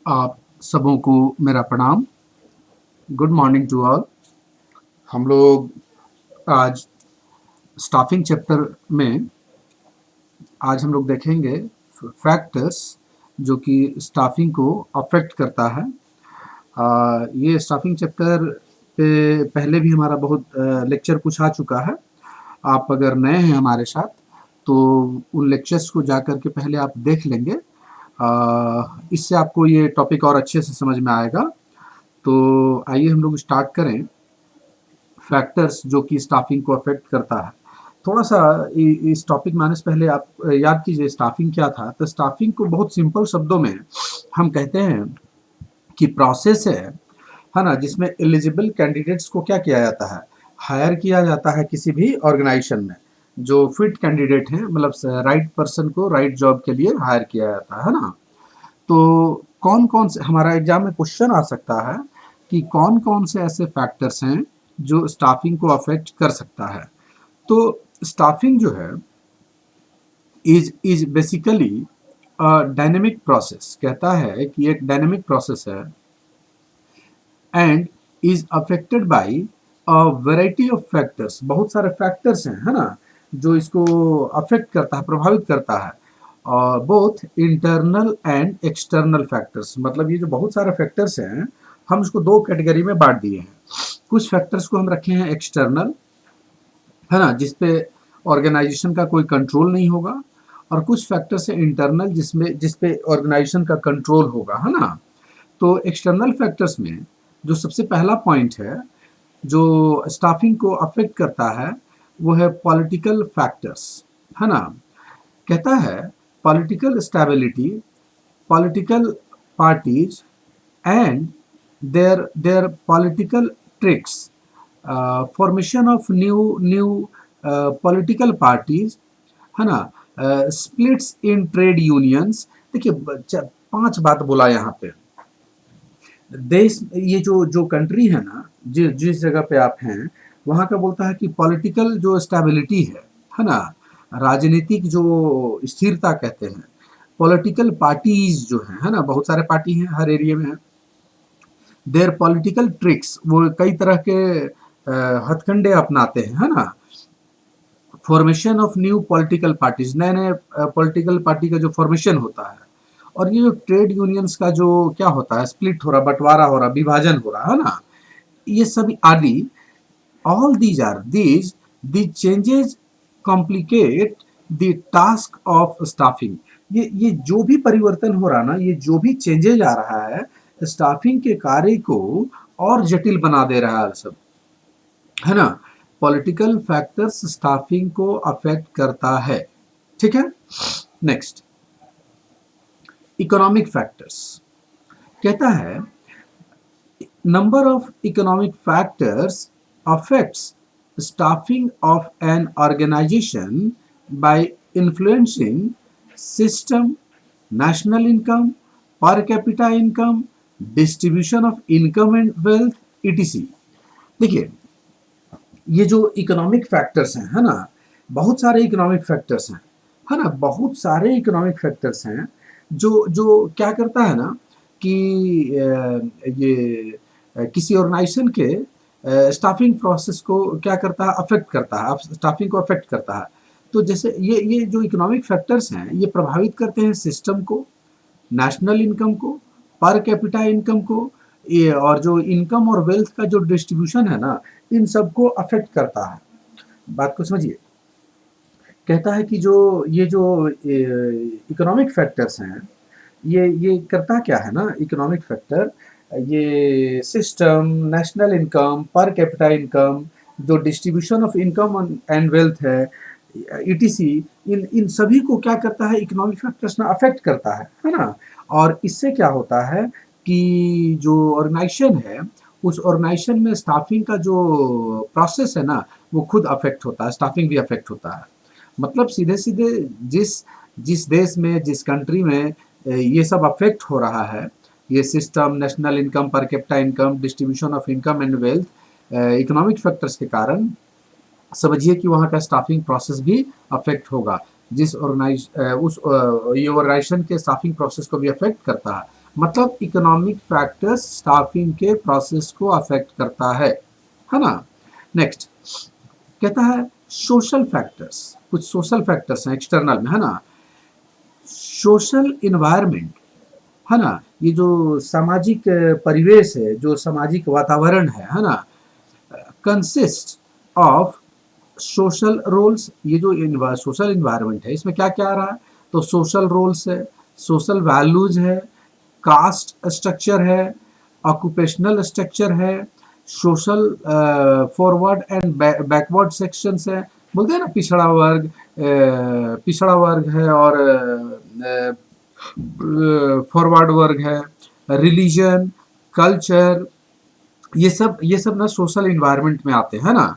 आप सबों को मेरा प्रणाम। Good morning to all. हम लोग आज स्टाफिंग चैप्टर में आज हम लोग देखेंगे फैक्टर्स जो कि स्टाफिंग को अफेक्ट करता है। ये स्टाफिंग चैप्टर पे पहले भी हमारा बहुत लेक्चर कुछ आ चुका है। आप अगर नए हैं हमारे साथ तो उन लेक्चर्स को जा कर के पहले आप देख लेंगे। इससे आपको ये टॉपिक और अच्छे से समझ में आएगा। तो आइए हम लोग स्टार्ट करें। फैक्टर्स जो कि स्टाफिंग को अफेक्ट करता है। थोड़ा सा इस टॉपिक में आने से पहले आप याद कीजिए स्टाफिंग क्या था। तो स्टाफिंग को बहुत सिंपल शब्दों में हम कहते हैं कि प्रोसेस है ना, जिसमें एलिजिबल कैंडिडेट्स को क्या किया जाता है, हायर किया जाता है किसी भी ऑर्गेनाइजेशन में। जो फिट कैंडिडेट हैं मतलब राइट पर्सन को राइट जॉब के लिए हायर किया जाता है ना। तो कौन कौन से हमारा एग्जाम में क्वेश्चन आ सकता है कि कौन कौन से ऐसे फैक्टर्स हैं जो स्टाफिंग को अफेक्ट कर सकता है। तो स्टाफिंग जो है इज बेसिकली डायनेमिक प्रोसेस, कहता है कि एक डायनेमिक प्रोसेस है and is affected by a variety of factors. बहुत सारे फैक्टर्स हैं है ना जो इसको अफेक्ट करता है, प्रभावित करता है। और both internal and external factors, मतलब ये जो बहुत सारे फैक्टर्स हैं हम इसको दो कैटेगरी में बांट दिए हैं। कुछ फैक्टर्स को हम रखे हैं एक्सटर्नल, है ना, जिसपे ऑर्गेनाइजेशन का कोई कंट्रोल नहीं होगा, और कुछ फैक्टर्स है इंटरनल जिसमें जिसपे ऑर्गेनाइजेशन का कंट्रोल होगा, है ना। तो एक्सटर्नल फैक्टर्स में जो सबसे पहला पॉइंट है जो स्टाफिंग को अफेक्ट करता है वो है पॉलिटिकल फैक्टर्स, है ना। कहता है political stability, political parties and their political tricks, formation of new political parties, है ना, splits in trade unions। देखिए पांच बात बोला यहाँ पे। देश, ये जो जो कंट्री है ना, जिस जगह पे आप हैं वहाँ का बोलता है कि पॉलिटिकल जो स्टेबिलिटी है ना, राजनीतिक जो स्थिरता कहते हैं। पॉलिटिकल पार्टीज जो है ना, बहुत सारे पार्टी हैं हर एरिया में है। देयर पॉलिटिकल ट्रिक्स, वो कई तरह के हथकंडे अपनाते हैं, है ना। Formation of new political parties, नए नए पॉलिटिकल पार्टी का जो फॉर्मेशन होता है। और ये जो ट्रेड यूनियंस का जो क्या होता है, स्प्लिट हो रहा, बंटवारा हो रहा, विभाजन हो रहा है ना, ये सभी आदि, all these are these changes complicate the task of staffing. ये जो भी परिवर्तन हो रहा ना, ये जो भी चेंजेज आ रहा है स्टाफिंग के कार्य को और जटिल बना दे रहा है सब, है ना। पॉलिटिकल फैक्टर्स स्टाफिंग को अफेक्ट करता है, ठीक है। Next, economic factors. कहता है number of economic factors affects staffing of an organization by influencing system, national income, per capita income, distribution of income and wealth, etc। देखिए ये जो इकोनॉमिक फैक्टर्स हैं, है ना, बहुत सारे इकोनॉमिक फैक्टर्स हैं, है ना, बहुत सारे इकोनॉमिक फैक्टर्स हैं जो जो क्या करता है ना कि ये किसी ऑर्गेनाइजेशन के स्टाफिंग प्रोसेस को क्या करता है, अफेक्ट करता है, स्टाफिंग को अफेक्ट करता है। तो जैसे ये जो इकोनॉमिक फैक्टर्स हैं ये प्रभावित करते हैं सिस्टम को, नेशनल इनकम को, पर कैपिटा इनकम को, ये और जो इनकम और वेल्थ का जो डिस्ट्रीब्यूशन है ना, इन सबको अफेक्ट करता है। बात को समझिए। कहता है कि जो ये जो इकोनॉमिक फैक्टर्स हैं ये करता क्या है ना, इकोनॉमिक फैक्टर ये system, national income, per capita income, जो distribution of income and wealth है, ईटीसी, इन इन सभी को क्या करता है, इकोनॉमिक फैक्टर्स ना अफेक्ट करता है ना। और इससे क्या होता है कि जो ऑर्गेनाइजेशन है उस ऑर्गेनाइजेशन में स्टाफिंग का जो प्रोसेस है ना वो खुद अफेक्ट होता है, स्टाफिंग भी अफेक्ट होता है। मतलब सीधे सीधे जिस जिस देश में, जिस कंट्री में ये सब अफेक्ट हो रहा है, ये system, national income, per capita income, distribution of income and wealth, economic factors के कारण समझिए कि वहाँ का स्टाफिंग प्रोसेस भी अफेक्ट होगा। जिस ऑर्गेनाइज उस ये ऑर्गेनाइजेशन के स्टाफिंग प्रोसेस को भी अफेक्ट करता है। मतलब इकोनॉमिक फैक्टर्स स्टाफिंग के प्रोसेस को अफेक्ट करता है ना। नेक्स्ट कहता है सोशल फैक्टर्स, कुछ सोशल फैक्टर्स हैं एक्सटर्नल में, है ना। सोशल इन्वायरमेंट, है ना, ये जो सामाजिक परिवेश है, जो सामाजिक वातावरण है ना, कंसिस्ट ऑफ सोशल रोल्स। ये जो सोशल इन्वायरमेंट है इसमें क्या क्या आ रहा है, तो सोशल रोल्स है, सोशल वैल्यूज है, कास्ट स्ट्रक्चर है, ऑक्यूपेशनल स्ट्रक्चर है, social forward and backward sections है। बोलते हैं ना पिछड़ा वर्ग, पिछड़ा वर्ग है और फॉरवर्ड वर्ग है, रिलीजन, कल्चर, ये सब ना सोशल इन्वायरमेंट में आते हैं ना।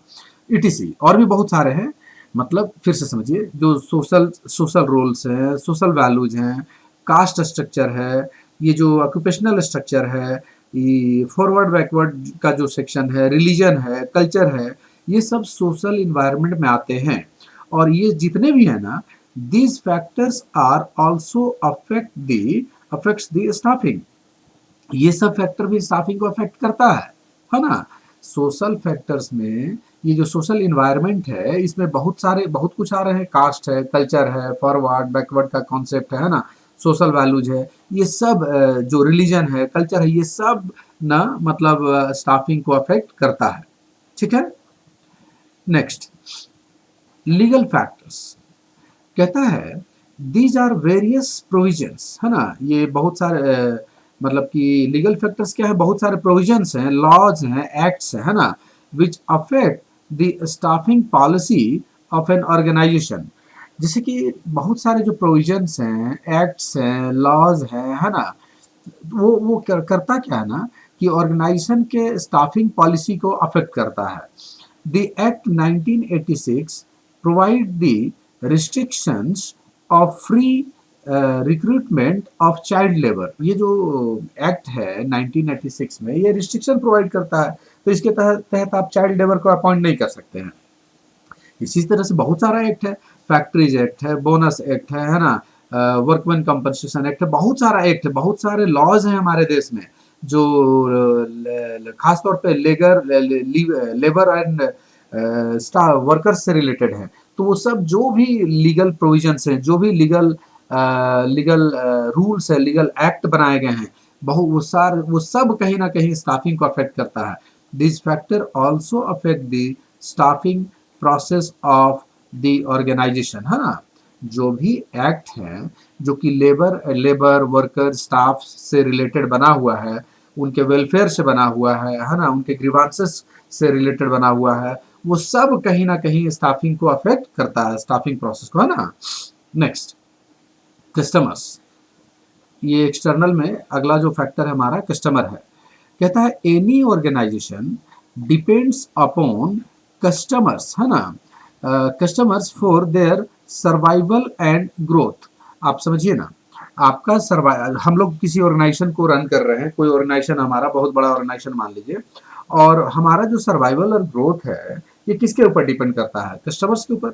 इटीसी और भी बहुत सारे हैं। मतलब फिर से समझिए, जो सोशल सोशल रोल्स हैं, सोशल वैल्यूज हैं, कास्ट स्ट्रक्चर है, ये जो ऑक्यूपेशनल स्ट्रक्चर है, ये फॉरवर्ड बैकवर्ड का जो सेक्शन है, रिलीजन है, कल्चर है, ये सब सोशल इन्वायरमेंट में आते हैं। और ये जितने भी हैं ना, these factors are also affects the staffing. ये सब फैक्टर भी स्टाफिंग को अफेक्ट करता है ना। सोशल फैक्टर्स में ये जो सोशल इन्वायरमेंट है इसमें बहुत सारे बहुत कुछ आ रहे हैं, कास्ट है, कल्चर है, फॉरवर्ड बैकवर्ड का कॉन्सेप्ट है ना, सोशल वैल्यूज है, ये सब जो रिलीजन है, कल्चर है, ये सब ना मतलब स्टाफिंग को अफेक्ट करता है। ठीक है। नेक्स्ट लीगल फैक्टर्स कहता है दीज आर वेरियस प्रोविजंस, है ना। ये बहुत सारे मतलब कि लीगल फैक्टर्स क्या है, बहुत सारे प्रोविजंस हैं, लॉज हैं, एक्ट्स है ना, which affect the staffing policy of an organisation. जैसे कि बहुत सारे जो प्रोविजंस हैं, एक्ट्स हैं, लॉज हैं, है ना, वो करता क्या है ना कि ऑर्गेनाइजेशन के स्टाफिंग पॉलिसी को अफेक्ट करता है। The act 1986 provide the restrictions of free recruitment of child labour. ये जो एक्ट है 1986 में, ये रिस्ट्रिक्शन प्रोवाइड करता है, तो इसके तहत आप चाइल्ड लेबर को अपॉइंट नहीं कर सकते हैं। इसी तरह से बहुत सारा एक्ट है, फैक्ट्रीज एक्ट है, बोनस एक्ट है ना, वर्कमैन कंपनसेशन एक्ट है, बहुत सारा एक्ट है, बहुत सारे लॉज हैं हमारे देश में जो खासतौर पे लेबर एंड स्टाफ वर्कर्स से रिलेटेड है। तो वो सब जो भी लीगल प्रोविजंस हैं, जो भी लीगल रूल्स है, लीगल एक्ट बनाए गए हैं, वो सब कहीं ना कहीं स्टाफिंग को अफेक्ट करता है। This factor also affect the staffing process of the organisation, है ना। जो भी एक्ट है जो कि लेबर वर्कर स्टाफ से रिलेटेड बना हुआ है, उनके वेलफेयर से बना हुआ है ना, उनके ग्रीवांसेस से रिलेटेड बना हुआ है, वो सब कहीं ना कहीं स्टाफिंग को अफेक्ट करता है, स्टाफिंग प्रोसेस को, है ना। नेक्स्ट कस्टमर्स, ये एक्सटर्नल में अगला जो फैक्टर है हमारा कस्टमर है। कहता है any organisation depends upon customers, है ना, customers for their survival and growth. आप समझिए ना, आपका सर्वाइवल, हम लोग किसी ऑर्गेनाइजेशन को रन कर रहे हैं, कोई ऑर्गेनाइजेशन हमारा बहुत बड़ा ऑर्गेनाइजेशन मान लीजिए, और हमारा जो सर्वाइवल और ग्रोथ है ये किसके ऊपर डिपेंड करता है, कस्टमर्स के ऊपर,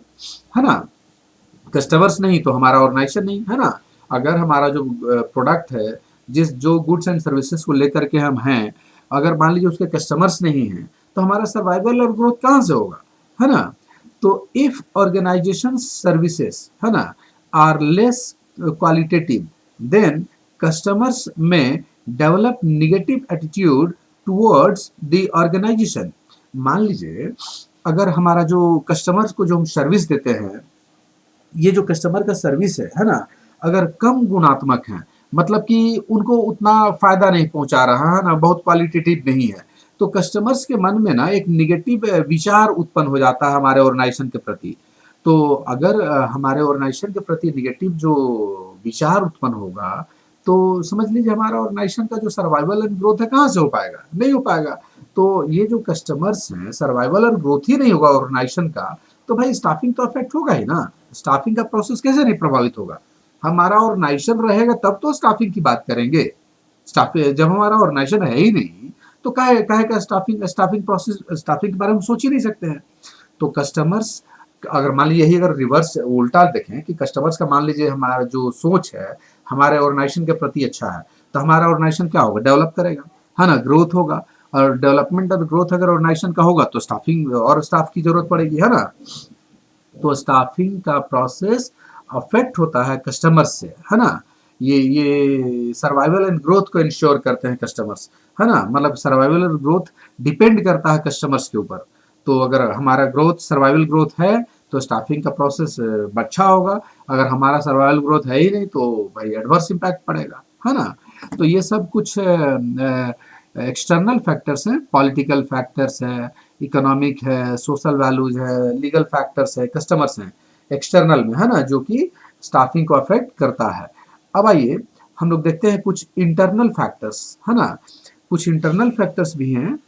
है ना। कस्टमर्स नहीं तो हमारा ऑर्गेनाइजेशन नहीं, है ना। अगर हमारा जो प्रोडक्ट है, जो गुड्स एंड सर्विसेज को लेकर के हम हैं, अगर मान लीजिए उसके कस्टमर्स नहीं हैं, तो हमारा सर्वाइवल और ग्रोथ कहाँ से होगा, है ना। तो इफ ऑर्गेनाइजेशन सर्विसेज, है ना, are less qualitative, then customers में develop negative attitude towards the organisation. मान लीजिए अगर हमारा जो कस्टमर्स को जो हम सर्विस देते हैं, ये जो कस्टमर का सर्विस है ना, अगर कम गुणात्मक है, मतलब कि उनको उतना फायदा नहीं पहुंचा रहा है ना, बहुत क्वालिटेटिव नहीं है, तो कस्टमर्स के मन में ना एक निगेटिव विचार उत्पन्न हो जाता है हमारे ऑर्गेनाइजेशन के प्रति। तो अगर हमारे ऑर्गेनाइजेशन के प्रति निगेटिव जो विचार उत्पन्न होगा, तो समझ लीजिए हमारा ऑर्गेनाइजेशन का जो सर्वाइवल एंड ग्रोथ है कहाँ से हो पाएगा, नहीं हो पाएगा। तो ये जो कस्टमर्स हैं, सर्वाइवल और ग्रोथ ही नहीं होगा ऑर्गेनाइजेशन का, तो भाई स्टाफिंग तो अफेक्ट होगा ही ना। स्टाफिंग का प्रोसेस कैसे नहीं प्रभावित होगा, हमारा ऑर्गेनाइजेशन रहेगा तब तो स्टाफिंग की बात करेंगे। स्टाफिंग जब हमारा ऑर्गेनाइजेशन है ही नहीं, तो काहे काहे का स्टाफिंग स्टाफिंग प्रोसेस, स्टाफिंग के बारे में सोच ही नहीं सकते हैं। तो कस्टमर्स, अगर मान लीजिए यही अगर रिवर्स उल्टा देखें कि कस्टमर्स का मान लीजिए हमारा जो सोच है हमारे ऑर्गेनाइजेशन के प्रति अच्छा है, तो हमारा ऑर्गेनाइजेशन क्या होगा, डेवलप करेगा, है ना, ग्रोथ होगा। और डेवलपमेंट और ग्रोथ अगर ऑर्गेनाइजेशन का होगा तो स्टाफिंग और स्टाफ की जरूरत पड़ेगी, है ना। तो स्टाफिंग का प्रोसेस अफेक्ट होता है कस्टमर्स से, है ना। ये सर्वाइवल एंड ग्रोथ को इंश्योर करते हैं कस्टमर्स, है ना। मतलब सर्वाइवल और ग्रोथ डिपेंड करता है कस्टमर्स के ऊपर। तो अगर हमारा ग्रोथ सर्वाइवल ग्रोथ है तो स्टाफिंग का प्रोसेस अच्छा होगा। अगर हमारा सर्वाइवल ग्रोथ है ही नहीं तो भाई एडवर्स इम्पैक्ट पड़ेगा, है ना। तो ये सब कुछ एक्सटर्नल फैक्टर्स हैं, पॉलिटिकल फैक्टर्स है, इकोनॉमिक है, सोशल वैल्यूज है, लीगल फैक्टर्स है, कस्टमर्स हैं एक्सटर्नल में, है ना, जो कि स्टाफिंग को अफेक्ट करता है। अब आइए हम लोग देखते हैं कुछ इंटरनल फैक्टर्स, है ना। कुछ इंटरनल फैक्टर्स भी हैं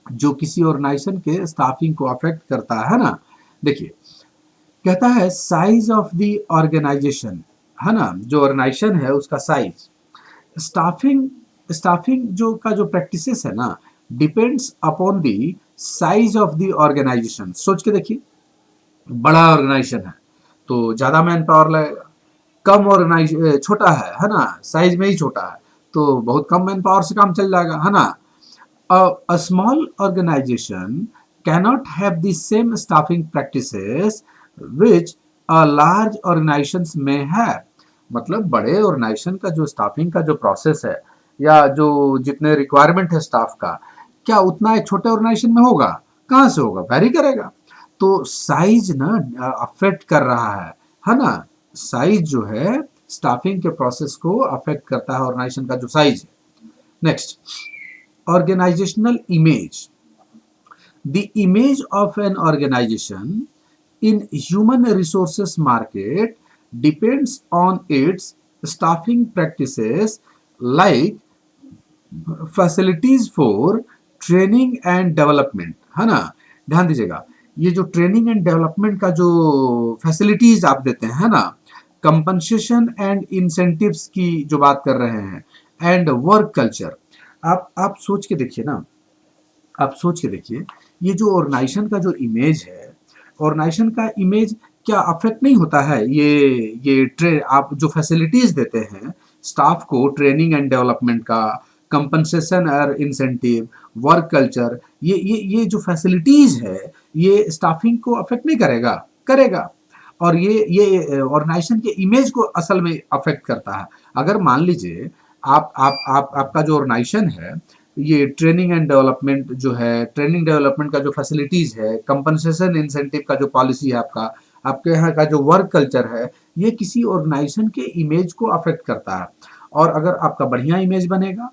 जो किसी ऑर्गेनाइजेशन के स्टाफिंग को अफेक्ट करता है ना। देखिए, कहता है साइज ऑफ द ऑर्गेनाइजेशन, है ना, जो ऑर्गेनाइजेशन है उसका साइज। स्टाफिंग स्टाफिंग जो प्रैक्टिसेस है ना, depends upon the size of the organisation. सोच के देखिए, बड़ा ऑर्गेनाइजेशन है तो ज़्यादा मैन पावर लगेगा। कम ऑर्गेनाइज छोटा है ना, साइज में ही छोटा है तो बहुत कम मैन पावर से काम चल जाएगा, है ना। A small organization cannot have the same staffing practices which a large organizations may have। मतलब बड़े ऑर्गेनाइजेशन का जो स्टाफिंग का जो प्रोसेस है या जो जितने रिक्वायरमेंट है स्टाफ का, क्या उतना एक छोटे ऑर्गेनाइजेशन में होगा? कहाँ से होगा, वेरी करेगा। तो साइज ना अफेक्ट कर रहा है ना। साइज जो है स्टाफिंग के प्रोसेस को अफेक्ट करता है, ऑर्गेनाइजेशन का जो साइज है। Next, organizational image। The image of an organization in human resources market depends on its staffing practices like facilities for training and development, है ना। ध्यान दीजिएगा, ये जो ट्रेनिंग एंड डेवलपमेंट का जो फैसिलिटीज आप देते हैं, है ना, कंपनसेशन एंड इंसेंटिव्स की जो बात कर रहे हैं, एंड वर्क कल्चर। आप सोच के देखिए ना, आप सोच के देखिए, ये जो ऑर्गेनाइजेशन का जो इमेज है, ऑर्गेनाइजेशन का इमेज क्या अफेक्ट नहीं होता है? ये ट्रे आप जो फैसिलिटीज देते हैं स्टाफ को, ट्रेनिंग एंड डेवलपमेंट का, कंपनसेशन और इंसेंटिव, वर्क कल्चर, ये जो फैसिलिटीज है ये स्टाफिंग को अफेक्ट नहीं करेगा? करेगा। और ये ऑर्गेनाइजेशन के इमेज को असल में अफेक्ट करता है। अगर मान लीजिए आप आपका जो ऑर्गेनाइजेशन है, ये ट्रेनिंग एंड डेवलपमेंट जो है, ट्रेनिंग डेवलपमेंट का जो फैसिलिटीज है, कंपनसेशन इंसेंटिव का जो पॉलिसी है आपका, आपके यहाँ का जो वर्क कल्चर है, ये किसी ऑर्गेनाइजेशन के इमेज को अफेक्ट करता है। और अगर आपका बढ़िया इमेज बनेगा,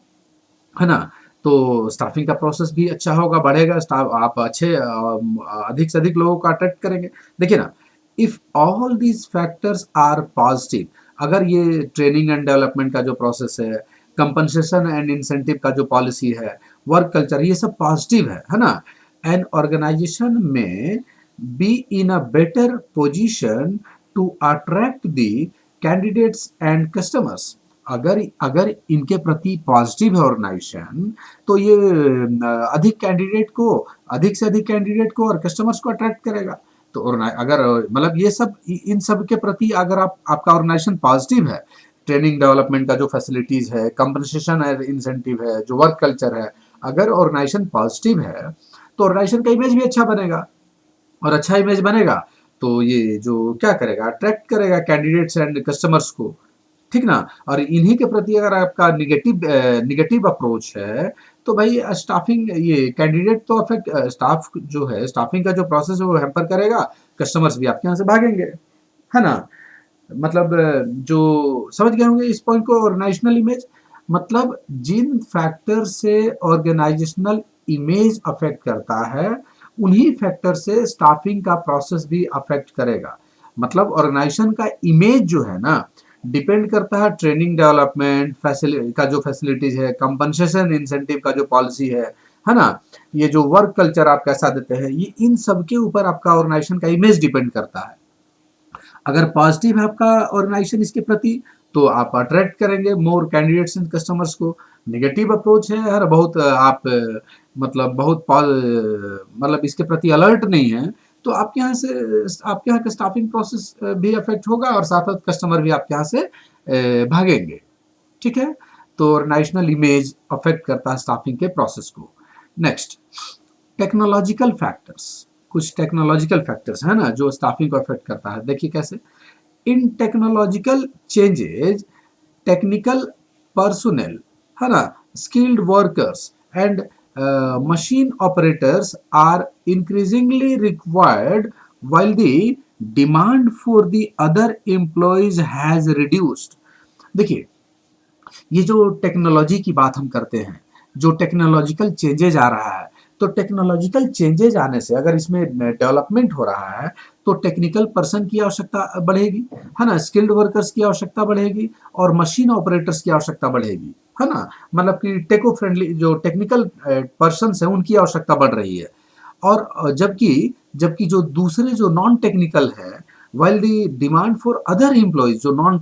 है ना, तो स्टाफिंग का प्रोसेस भी अच्छा होगा, बढ़ेगा, स्टाफ आप अच्छे अधिक से अधिक लोगों को अट्रैक्ट करेंगे। देखिए ना, if all these factors are positive, अगर ये ट्रेनिंग एंड डेवलपमेंट का जो प्रोसेस है, कंपनसेशन एंड इंसेंटिव का जो पॉलिसी है, वर्क कल्चर, ये सब पॉजिटिव है ना, एन ऑर्गेनाइजेशन में be in a better position to attract the candidates and customers. अगर अगर इनके प्रति पॉजिटिव है ऑर्गेनाइजेशन, तो ये अधिक कैंडिडेट को, अधिक से अधिक कैंडिडेट को और कस्टमर्स को अट्रैक्ट करेगा। तो अगर मतलब ये सब इन सब के प्रति अगर आपका ऑर्गेनाइजेशन पॉजिटिव है, ट्रेनिंग डेवलपमेंट का जो फैसिलिटीज है, कंपनसेशन है, इंसेंटिव है, जो वर्क कल्चर है, अगर ऑर्गेनाइजेशन पॉजिटिव है तो ऑर्गेनाइजेशन का इमेज भी अच्छा बनेगा। और अच्छा इमेज बनेगा तो ये जो क्या करेगा, अट्रैक्ट करेगा कैंडिडेट्स एंड कस्टमर्स को, ठीक ना। और इन्हीं के प्रति अगर आपका निगेटिव अप्रोच है तो भाई स्टाफिंग, ये कैंडिडेट तो अफेक्ट, स्टाफ जो है, स्टाफिंग का जो प्रोसेस है वो हैम्पर करेगा, कस्टमर्स भी आपके यहाँ से भागेंगे, है ना। मतलब जो समझ गए होंगे इस पॉइंट को, ऑर्गेनाइजेशनल इमेज मतलब जिन फैक्टर से ऑर्गेनाइजेशनल इमेज अफेक्ट करता है उन्हीं फैक्टर से स्टाफिंग का प्रोसेस भी अफेक्ट करेगा। मतलब ऑर्गेनाइजेशन का इमेज जो है ना, डिपेंड करता है ट्रेनिंग डेवलपमेंट का जो फैसिलिटीज है, कंपनसेशन इंसेंटिव का जो पॉलिसी है ना, ये जो वर्क कल्चर आप कैसा देते हैं, ये इन सब के ऊपर आपका ऑर्गेनाइजेशन का इमेज डिपेंड करता है। अगर पॉजिटिव है आपका ऑर्गेनाइजेशन इसके प्रति तो आप अट्रैक्ट करेंगे मोर कैंडिडेट्स एंड कस्टमर्स को। नेगेटिव अप्रोच है हर बहुत आप मतलब बहुत मतलब इसके प्रति अलर्ट नहीं है तो आपके यहाँ से, आपके यहाँ का स्टाफिंग प्रोसेस भी अफेक्ट होगा और साथ साथ कस्टमर भी आपके यहाँ से भागेंगे, ठीक है। तो ऑर्गेनाइजेशनल इमेज अफेक्ट करता है स्टाफिंग के प्रोसेस को। नेक्स्ट, टेक्नोलॉजिकल फैक्टर्स, कुछ टेक्नोलॉजिकल फैक्टर्स है ना जो स्टाफिंग को अफेक्ट करता है। देखिए कैसे, इन टेक्नोलॉजिकल चेंजेज टेक्निकल personnel है ना, skilled workers and machine operators are increasingly required while the demand for the other employees has reduced। देखिए, ये जो टेक्नोलॉजी की बात हम करते हैं, जो टेक्नोलॉजिकल चेंजेज आ रहा है, तो टेक्नोलॉजिकल चेंजेज आने से अगर इसमें डेवलपमेंट हो रहा है तो टेक्निकल पर्सन की आवश्यकता बढ़ेगी, है ना, स्किल्ड वर्कर्स की आवश्यकता बढ़ेगी और मशीन ऑपरेटर्स की आवश्यकता बढ़ेगी, है ना। मतलब कि टेको फ्रेंडली जो टेक्निकल पर्सन है उनकी आवश्यकता बढ़ रही है। और जबकि जबकि जो दूसरे जो नॉन टेक्निकल है, while the demand for other employees जो नॉन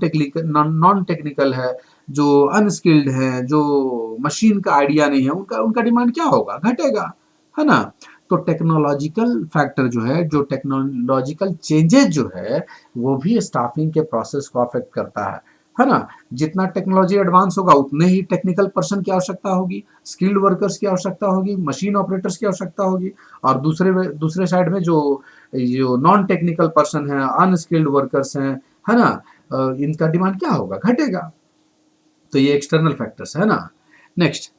टेक्निकल है, जो अनस्किल्ड है, जो मशीन का आइडिया नहीं है, उनका उनका डिमांड क्या होगा, घटेगा, है ना। तो टेक्नोलॉजिकल फैक्टर जो है, जो टेक्नोलॉजिकल चेंजेस जो है, वो भी स्टाफिंग के प्रोसेस को अफेक्ट करता है ना। जितना टेक्नोलॉजी एडवांस होगा उतने ही टेक्निकल पर्सन की आवश्यकता होगी, स्किल्ड वर्कर्स की आवश्यकता होगी, मशीन ऑपरेटर्स की आवश्यकता होगी। और दूसरे साइड में जो जो नॉन टेक्निकल पर्सन है, अनस्किल्ड वर्कर्स हैं, है ना, इनका डिमांड क्या होगा, घटेगा। तो ये एक्सटर्नल फैक्टर्स है ना। नेक्स्ट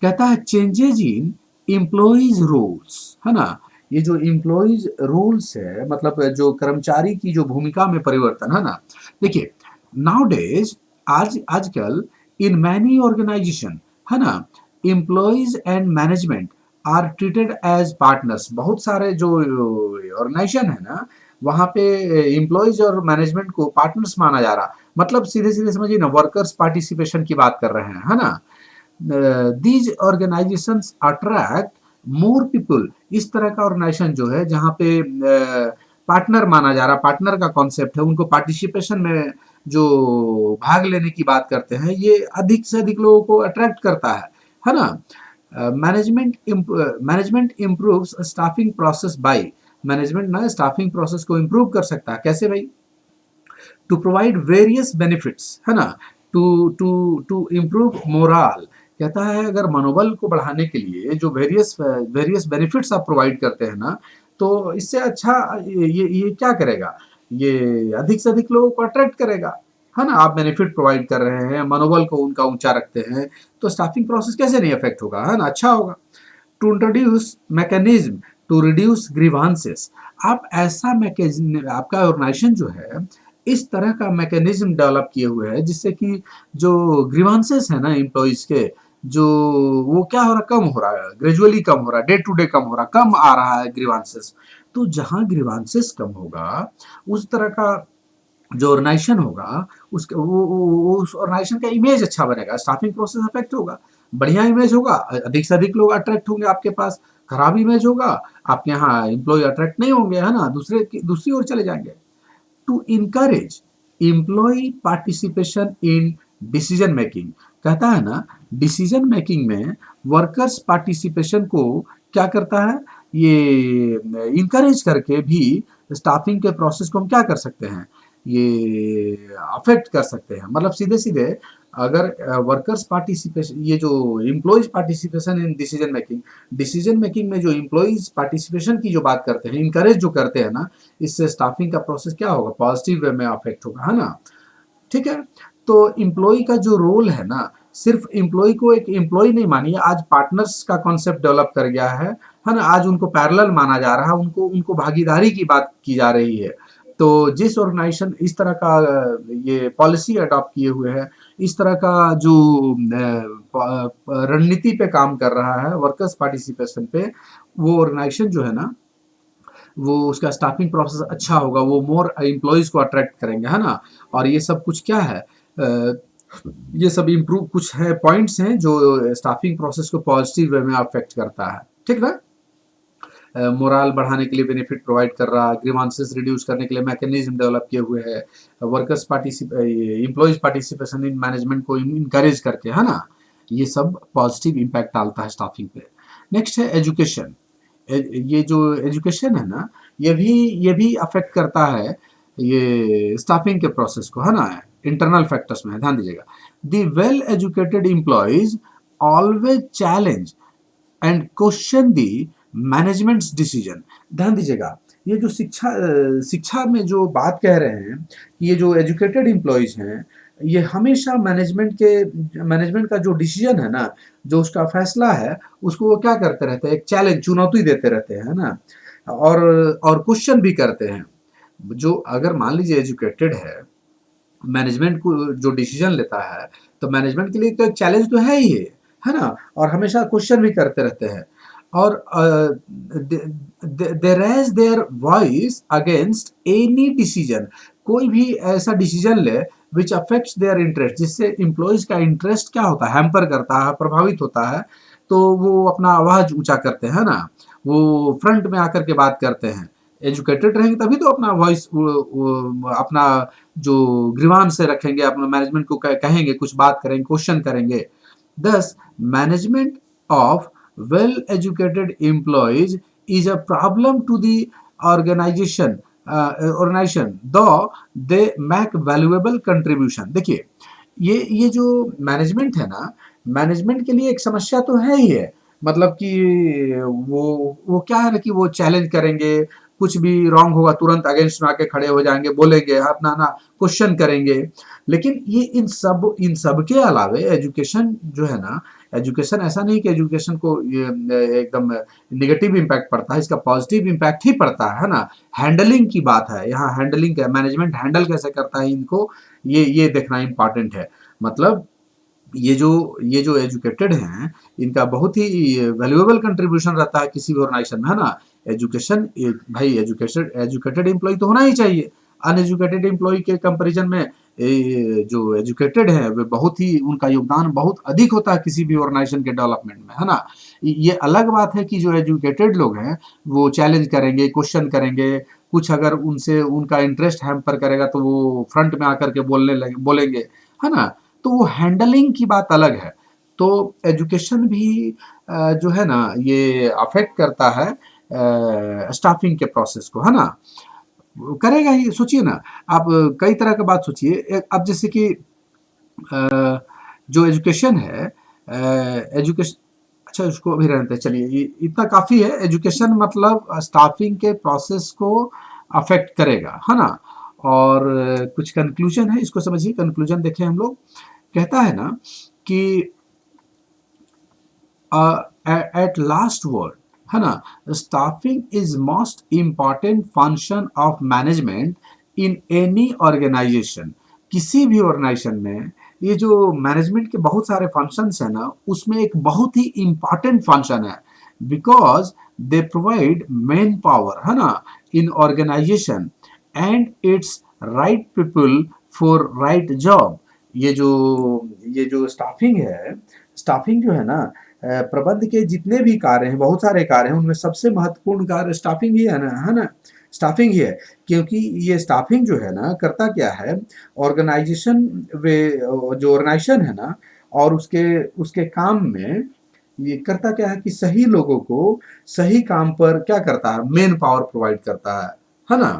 कहता है चेंजेज इन एम्प्लॉइज रोल्स, है ना। ये जो एम्प्लॉइज रोल्स है, मतलब जो कर्मचारी की जो भूमिका में परिवर्तन है ना। देखिए, नाउ डेज, आजकल इन मैनी ऑर्गेनाइजेशन, है ना, employees and management are treated as partners. बहुत सारे जो ऑर्गेनाइजेशन है ना, वहाँ पे एम्प्लॉइज और मैनेजमेंट को पार्टनर्स माना जा रहा। मतलब सीधे सीधे समझिए ना, वर्कर्स पार्टिसिपेशन की बात कर रहे हैं, है ना। These organisations attract more people. इस तरह का ऑर्गेनाइजेशन जो है जहाँ पे पार्टनर माना जा रहा, पार्टनर का कॉन्सेप्ट है, उनको पार्टिसिपेशन में जो भाग लेने की बात करते हैं, ये अधिक से अधिक लोगों को अट्रैक्ट करता है ना। Management improves staffing process by, management ना स्टाफिंग प्रोसेस को इम्प्रूव कर सकता है, कैसे भाई, टू प्रोवाइड वेरियस बेनिफिट्स, है ना, to to to improve morale. कहता है अगर मनोबल को बढ़ाने के लिए जो वेरियस वेरियस बेनिफिट्स आप प्रोवाइड करते हैं ना, तो इससे अच्छा ये क्या करेगा, ये अधिक से अधिक लोगों को अट्रैक्ट करेगा, है ना। आप बेनिफिट प्रोवाइड कर रहे हैं, मनोबल को उनका ऊंचा रखते हैं, तो स्टाफिंग प्रोसेस कैसे नहीं अफेक्ट होगा, है ना, अच्छा होगा। To introduce mechanism to reduce grievances, आप ऐसा मैकेनिज्म, आपका ऑर्गेनाइजेशन जो है इस तरह का मैकेनिज्म डेवलप किए हुए है जिससे कि जो ग्रीवांसेस है ना एम्प्लॉइज के, जो वो क्या हो रहा, कम हो रहा है, ग्रेजुअली कम हो रहा है, डे टू डे कम हो रहा, कम आ रहा है ग्रीवांसेस। तो जहां ग्रीवांसेस कम होगा, उस तरह का जो ऑर्गेनाइजेशन होगा, उसके वो उस ऑर्गेनाइजेशन का इमेज अच्छा बनेगा, स्टाफिंग प्रोसेस इफेक्ट होगा, बढ़िया इमेज होगा, अधिक से अधिक लोग अट्रैक्ट होंगे आपके पास। खराब इमेज होगा, आपके यहाँ एम्प्लॉय अट्रैक्ट नहीं होंगे, है ना, दूसरी ओर चले जाएंगे। To encourage employee participation in decision making, कहता है ना, डिसीजन मेकिंग में वर्कर्स पार्टिसिपेशन को क्या करता है, ये इनकरेज करके भी स्टाफिंग के प्रोसेस को हम क्या कर सकते हैं, ये अफेक्ट कर सकते हैं। मतलब सीधे सीधे अगर वर्कर्स पार्टिसिपेशन, ये जो employees participation in decision making में जो एम्प्लॉयज पार्टिसिपेशन की जो बात करते हैं, इनकरेज जो करते हैं ना, इससे स्टाफिंग का प्रोसेस क्या होगा, पॉजिटिव वे में अफेक्ट होगा, है ना। ठीक है। तो एम्प्लॉय का जो रोल है ना, सिर्फ एम्प्लॉय को एक एम्प्लॉय नहीं मानिए, आज पार्टनर्स का कॉन्सेप्ट डेवलप कर गया है ना। आज उनको पैरेलल माना जा रहा है, उनको उनको भागीदारी की बात की जा रही है। तो जिस ऑर्गेनाइजेशन इस तरह का ये पॉलिसी अडॉप्ट किए हुए है, इस तरह का जो रणनीति पे काम कर रहा है वर्कर्स पार्टिसिपेशन पे, वो ऑर्गेनाइजेशन जो है ना, वो उसका स्टाफिंग प्रोसेस अच्छा होगा, वो मोर एम्प्लॉयज को अट्रैक्ट करेंगे, है ना। और ये सब कुछ क्या है, ये सब इम्प्रूव कुछ है, पॉइंट्स हैं जो स्टाफिंग प्रोसेस को पॉजिटिव वे में अफेक्ट करता है, ठीक ना। मोरल बढ़ाने के लिए बेनिफिट प्रोवाइड कर रहा, ग्रीवांसेस रिड्यूस करने के लिए मैकेनिज्म डेवलप किए हुए है, workers employees participation in management को इनकरेज करके, है ना। ये सब पॉजिटिव इम्पैक्ट डालता है स्टाफिंग पे। नेक्स्ट है एजुकेशन। ये जो एजुकेशन है ना, ये भी अफेक्ट करता है ये स्टाफिंग के प्रोसेस को, है ना। इंटरनल फैक्टर्स में है, ध्यान दीजिएगा। The well educated employees always challenge and question the managements decision. ध्यान दीजिएगा, ये जो शिक्षा में जो बात कह रहे हैं, ये जो एजुकेटेड एम्प्लॉयज हैं, ये हमेशा मैनेजमेंट का जो डिसीजन है ना, जो उसका फैसला है, उसको वो क्या करते रहते हैं, एक चैलेंज, चुनौती देते रहते हैं ना, और क्वेश्चन भी करते हैं। जो अगर मान लीजिए एजुकेटेड मैनेजमेंट को जो डिसीजन लेता है, तो मैनेजमेंट के लिए तो एक चैलेंज तो है ही है ना, और हमेशा क्वेश्चन भी करते रहते हैं, और they raise their voice against any decision. कोई भी ऐसा डिसीजन ले विच अफेक्ट्स देयर इंटरेस्ट, जिससे एम्प्लॉयज का इंटरेस्ट क्या होता है, हैम्पर करता है, प्रभावित होता है, तो वो अपना आवाज ऊंचा करते हैं ना, वो फ्रंट में आकर के बात करते हैं। एजुकेटेड रहेंगे तभी तो अपना वॉइस, अपना जो ग्रीवांस से रखेंगे, अपना मैनेजमेंट को कहेंगे, कुछ बात करेंगे, क्वेश्चन करेंगे। This management of well educated employees is a problem to the organisation organisation though they make valuable contribution. देखिए, ये जो मैनेजमेंट है ना, मैनेजमेंट के लिए एक समस्या तो है ही है। मतलब कि वो क्या है ना, कि वो चैलेंज करेंगे, कुछ भी रॉन्ग होगा तुरंत अगेंस्ट में आके खड़े हो जाएंगे, बोलेंगे, अपना ना क्वेश्चन करेंगे। लेकिन ये इन सब के अलावे एजुकेशन जो है ना, एजुकेशन ऐसा नहीं कि एजुकेशन को ये एकदम निगेटिव इम्पैक्ट पड़ता है, इसका पॉजिटिव इम्पैक्ट ही पड़ता है ना। हैंडलिंग की बात है यहाँ, हैंडलिंग का मैनेजमेंट हैंडल कैसे करता है इनको, ये देखना इंपॉर्टेंट है। मतलब ये जो एजुकेटेड हैं, इनका बहुत ही वैल्यूएबल कंट्रीब्यूशन रहता है किसी भी ऑर्गेनाइजेशन में, है ना। एजुकेशन, भाई एजुकेशन, एजुकेटेड एम्प्लॉय तो होना ही चाहिए। अनएजुकेटेड एम्प्लॉय के कंपैरिजन में जो एजुकेटेड है, वे बहुत ही, उनका योगदान बहुत अधिक होता है किसी भी ऑर्गेनाइजेशन के डेवलपमेंट में, है ना। ये अलग बात है कि जो एजुकेटेड लोग हैं वो चैलेंज करेंगे, क्वेश्चन करेंगे, कुछ अगर उनसे उनका इंटरेस्ट हैम्पर करेगा तो वो फ्रंट में आकर के बोलेंगे, है ना। तो वो हैंडलिंग की बात अलग है। तो एजुकेशन भी जो है ना, ये अफेक्ट करता है स्टाफिंग के प्रोसेस को, है ना। करेगा ही, सोचिए ना आप, कई तरह का बात सोचिए। अब जैसे कि जो एजुकेशन है, एजुकेशन, अच्छा उसको अभी रहते हैं, चलिए ये इतना काफ़ी है। एजुकेशन मतलब स्टाफिंग के प्रोसेस को अफेक्ट करेगा, है ना। और कुछ कंक्लूजन है, इसको समझिए। कंक्लूजन देखें हम लोग, कहता है ना कि एट लास्ट वर्ड, है ना, staffing is most important function of management in any organisation. किसी भी ऑर्गेनाइजेशन में ये जो मैनेजमेंट के बहुत सारे फंक्शंस है ना, उसमें एक बहुत ही इंपॉर्टेंट फंक्शन है, because they provide manpower, है ना, in organization and its right people for right job. ये जो स्टाफिंग है, स्टाफिंग जो है ना, प्रबंध के जितने भी कार्य हैं, बहुत सारे कार्य हैं, उनमें सबसे महत्वपूर्ण कार्य स्टाफिंग ही है ना। स्टाफिंग ही है, क्योंकि ये स्टाफिंग जो है ना, करता क्या है, ऑर्गेनाइजेशन वे जो ऑर्गेनाइजेशन है ना, और उसके उसके काम में ये करता क्या है कि सही लोगों को सही काम पर क्या करता है, मेन पावर प्रोवाइड करता है ना।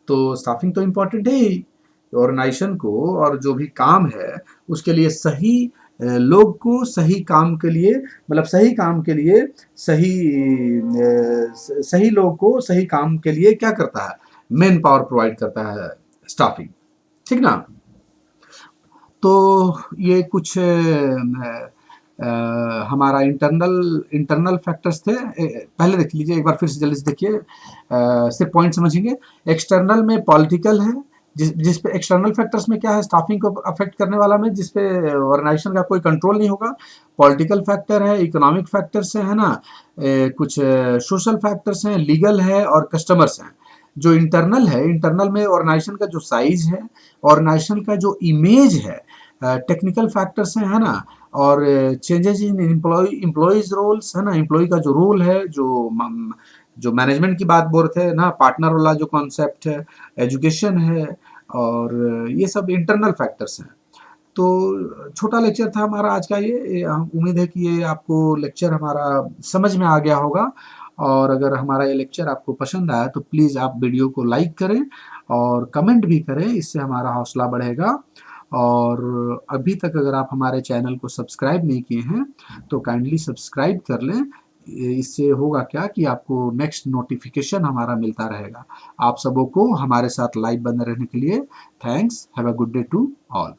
तो स्टाफिंग तो इम्पोर्टेंट है ही ऑर्गेनाइजेशन को, और जो भी काम है उसके लिए सही लोग को सही काम के लिए, मतलब सही काम के लिए सही सही लोग को सही काम के लिए क्या करता है, मेन पावर प्रोवाइड करता है स्टाफिंग, ठीक ना। तो ये कुछ हमारा इंटरनल इंटरनल फैक्टर्स थे। पहले देख लीजिए एक बार फिर से जल्दी से देखिए, सिर्फ पॉइंट समझेंगे। एक्सटर्नल में पॉलिटिकल है, जिस पे एक्सटर्नल फैक्टर्स में क्या है, स्टाफिंग को अफेक्ट करने वाला में, जिस पे ऑर्गेनाइजेशन का कोई कंट्रोल नहीं होगा। पॉलिटिकल फैक्टर है, इकोनॉमिक फैक्टर्स है ना, कुछ सोशल फैक्टर्स हैं, लीगल है, और कस्टमर्स हैं। जो इंटरनल है, इंटरनल में ऑर्गेनाइजेशन का जो साइज है, ऑर्गेनाइजेशन का जो इमेज है, टेक्निकल फैक्टर्स हैं, है ना, और चेंजेस इन एम्प्लॉयज रोल्स, है ना, एम्प्लॉय का जो रोल है, जो मैनेजमेंट की बात बोल रहे थे ना, पार्टनर वाला जो कॉन्सेप्ट है, एजुकेशन है, और ये सब इंटरनल फैक्टर्स हैं। तो छोटा लेक्चर था हमारा आज का ये उम्मीद है कि ये आपको लेक्चर हमारा समझ में आ गया होगा। और अगर हमारा ये लेक्चर आपको पसंद आया तो प्लीज़ आप वीडियो को लाइक करें और कमेंट भी करें, इससे हमारा हौसला बढ़ेगा। और अभी तक अगर आप हमारे चैनल को सब्सक्राइब नहीं किए हैं तो काइंडली सब्सक्राइब कर लें। इससे होगा क्या कि आपको नेक्स्ट नोटिफिकेशन हमारा मिलता रहेगा। आप सबों को हमारे साथ लाइव बने रहने के लिए thanks. Have a good day to all.